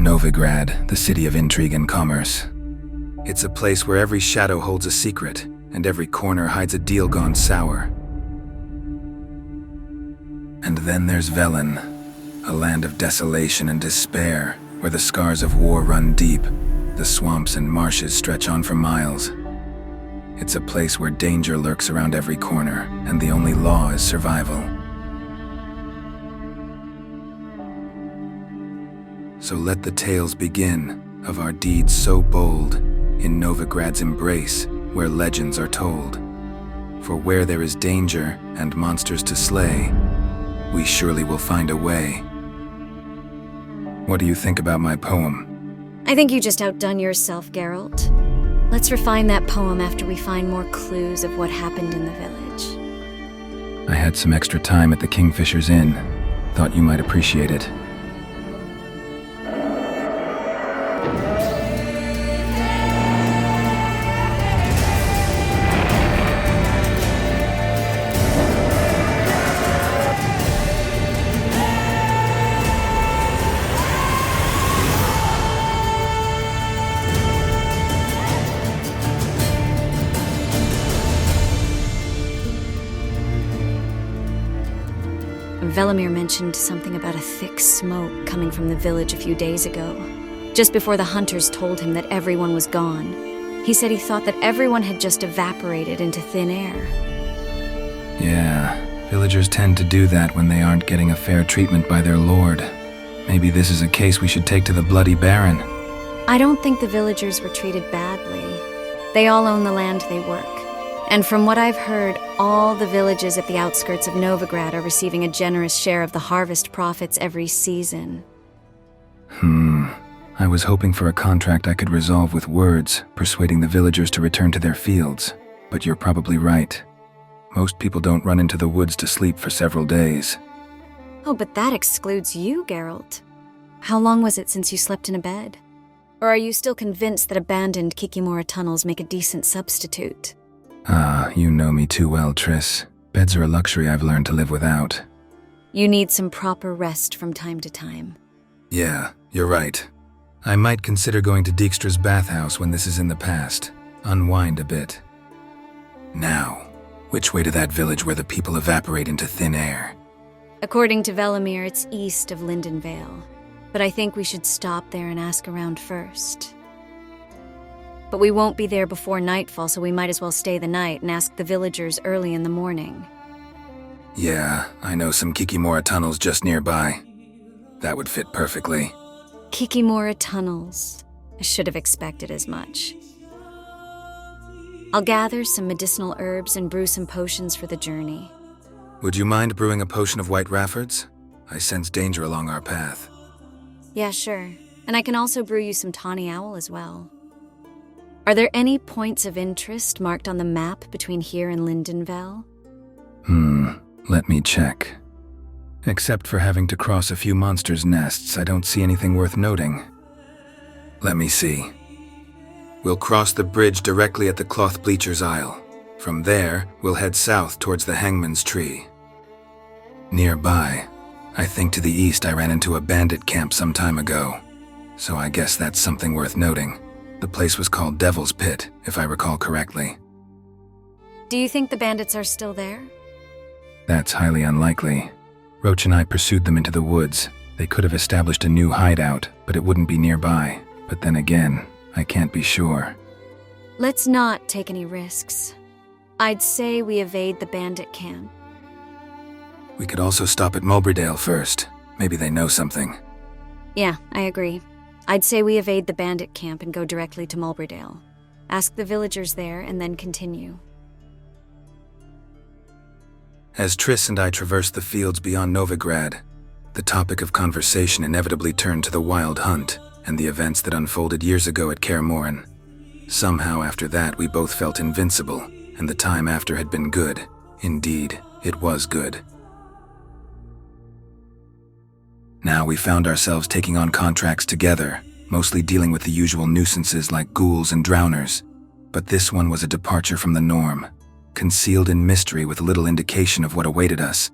Novigrad, the city of intrigue and commerce. It's a place where every shadow holds a secret, and every corner hides a deal gone sour. And then there's Velen, a land of desolation and despair, where the scars of war run deep, the swamps and marshes stretch on for miles. It's a place where danger lurks around every corner, and the only law is survival. So let the tales begin of our deeds so bold, in Novigrad's embrace, where legends are told. For where there is danger and monsters to slay, we surely will find a way. What do you think about my poem? I think you just outdone yourself, Geralt. Let's refine that poem after we find more clues of what happened in the village. I had some extra time at the Kingfisher's Inn. Thought you might appreciate it. Velimir mentioned something about a thick smoke coming from the village a few days ago, just before the hunters told him that everyone was gone. He said he thought that everyone had just evaporated into thin air. Yeah, villagers tend to do that when they aren't getting a fair treatment by their lord. Maybe this is a case we should take to the Bloody Baron. I don't think the villagers were treated badly. They all own the land they work. And from what I've heard, all the villages at the outskirts of Novigrad are receiving a generous share of the harvest profits every season. I was hoping for a contract I could resolve with words, persuading the villagers to return to their fields. But you're probably right. Most people don't run into the woods to sleep for several days. Oh, but that excludes you, Geralt. How long was it since you slept in a bed? Or are you still convinced that abandoned Kikimora tunnels make a decent substitute? You know me too well, Triss. Beds are a luxury I've learned to live without. You need some proper rest from time to time. Yeah, you're right. I might consider going to Dijkstra's bathhouse when this is in the past. Unwind a bit. Now, which way to that village where the people evaporate into thin air? According to Velimir, it's east of Lindenvale. But I think we should stop there and ask around first. But we won't be there before nightfall, so we might as well stay the night and ask the villagers early in the morning. Yeah, I know some Kikimora tunnels just nearby. That would fit perfectly. Kikimora tunnels. I should have expected as much. I'll gather some medicinal herbs and brew some potions for the journey. Would you mind brewing a potion of white raffords? I sense danger along our path. Yeah, sure. And I can also brew you some tawny owl as well. Are there any points of interest marked on the map between here and Lindenvale? Let me check. Except for having to cross a few monsters' nests, I don't see anything worth noting. Let me see. We'll cross the bridge directly at the Cloth Bleacher's Isle. From there, we'll head south towards the Hangman's Tree. Nearby, I think to the east I ran into a bandit camp some time ago. So I guess that's something worth noting. The place was called Devil's Pit, if I recall correctly. Do you think the bandits are still there? That's highly unlikely. Roach and I pursued them into the woods. They could have established a new hideout, but it wouldn't be nearby. But then again, I can't be sure. Let's not take any risks. I'd say we evade the bandit camp. We could also stop at Mulbrydale first. Maybe they know something. Yeah, I agree. I'd say we evade the bandit camp and go directly to Mulbrydale. Ask the villagers there and then continue. As Triss and I traversed the fields beyond Novigrad, the topic of conversation inevitably turned to the Wild Hunt and the events that unfolded years ago at Kaer Morhen. Somehow after that we both felt invincible, and the time after had been good. Indeed, it was good. Now we found ourselves taking on contracts together, mostly dealing with the usual nuisances like ghouls and drowners. But this one was a departure from the norm, concealed in mystery with little indication of what awaited us.